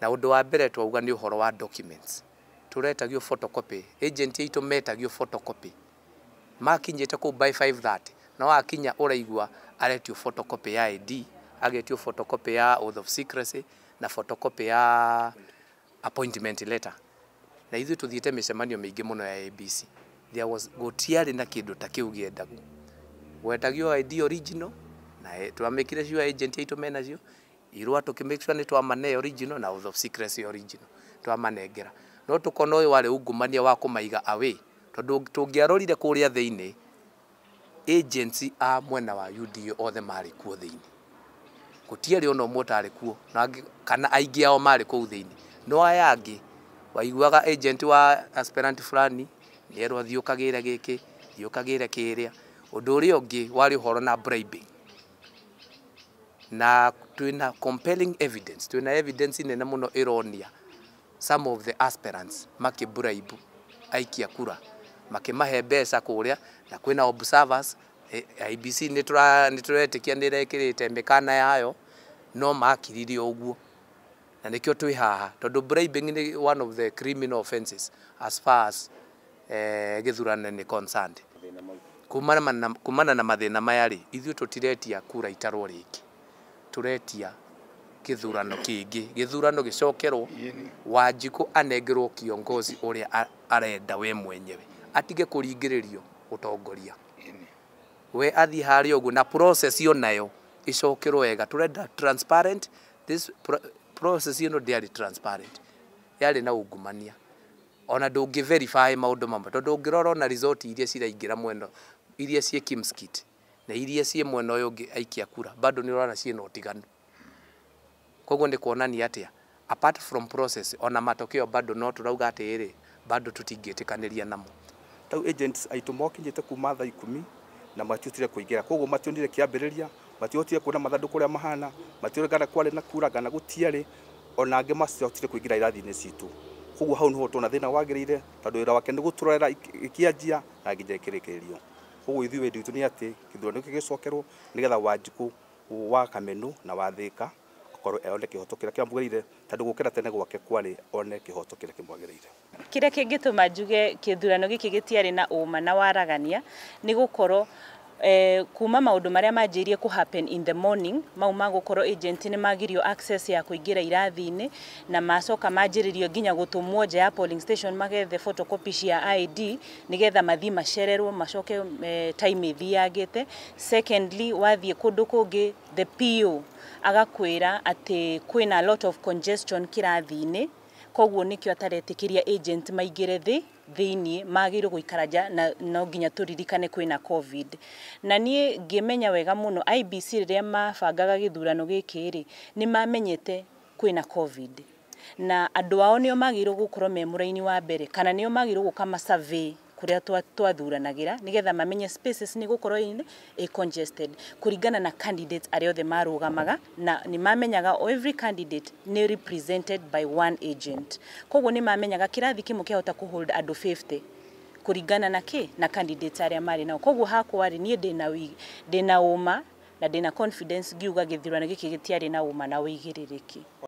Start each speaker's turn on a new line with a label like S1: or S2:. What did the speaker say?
S1: na undu wa mbere twauga ni uhoro wa documents turetagio photocopy agent itu metagio photocopy makinyite ku by 5:30 na wakinya uraigwa aretio photocopy ya ID agetio photocopy ya oath of secrecy na photocopy ya appointment letter na ithu tuthiete micemanio mingi muno ya ABC there was gotiari na kindu ta kiu giendagwo wetagio ID original na twamekire cio agent itu menacio irwa tukimake sure ni twamane original na oath of secrecy original twamanengera no tukona uyu wari ungumania wa kumaiga away tondu tungiarorire kuria theini agency a mwena wa UDA othe mari kuo theini gutiari ono motari kuo kana aingi ao mari kuo theini no aya angi waiguaga agent wa aspirant fulani nierwa thiukagire giki thiukagire kiria undu uri ungi wari horo na bribing na twina compelling evidence twina evidence nene muno ironia some of the aspirants makibribe aikia kura makimahe mbeca kuria na kwina observers IBC nituretikia nirekirite mikana yayo no makiririe uguo na nikio twi haha tondu bribing ni one of the criminal offenses as far as Githurano ni concerned kumana na mathina maya ri ithu tutiretia kura itarwo riki turetia Githurano kingi Githurano gicokerwo Wanjiku anengerwo kiongozi uria arenda we mwenyewe atige kuringiririo utongoria we athi hari ugu na process yo nayo icokerwo wega turenda transparent this process you know they transparent yari na ungumania ona ndungi verify maundu mamwe tondu ngirora na result iria ciraingira mweno iria cie Kimskit na iria cie mweno uyu ungi aikia kura bado ni urana cie no tiganu koguo ni kuonania atia apart from process ona matokeo bado no turauga atiri bado tutingietikaniria namo
S2: tau agents aitu mokinyite kuma thaa 10 na matiotire kuingira koguo mationire kiambiriria matiotire kuona mathanduku ria mahana matiorigana kwari na kura kana gutiari ona ange matiotire kuingira irathi-ini citu koguo hau niho tuna thina wagirire tondu wira wake ni guturera ikianjia na nginya ikirikirio koguo ithui wendi witu ni ati Githurano gicokerwo nigetha Wanjiku wa Kamenu na wa Thika korwo one kihoto kiria kiamugirire tondu gukira tene gwake kwari one kihoto kiria kimwagirire
S3: kiria kingituma njuge Githurano giki gitiari na uma na waragania ni gukorwo kuma maundu maria manjirie ku happen in the morning mau magukorwo agent ni magirio access ya kuingira irathi-ini na macoka manjiririo ginya gutumwo nja ya polling station magethe photocopy cia ID nigetha mathi macererwo macoke time ithiagite secondly wathie kundu kungi the PO agakwira ati kwina a lot of congestion kirathi-ini koguo nikio ataretikiria agent maigire thiini magiro guikara nja na no nginya turirikane kwina covid na nie ngimenya wega muno IBC riria mabangaga Githurano giki ri ni mamenyete kwina covid na andu ao nio magiro gukorwo memuraini wa mbere kana nio magiro gukama survey kuria twathuranagira nigetha mamenye spaces ni gukorwo in congested kuringana na candidates aria othe marugamaga na ni mamenyaga every candidate ni represented by one agent koguo ni mamenyaga kirathi kimwe kiahota ku hold andu 50 kuringana na na candidates aria mari nao koguo hakwa ri nie ndina uma na ndina confidence ngiuga Githurano giki gitiari na uma na wigiririki.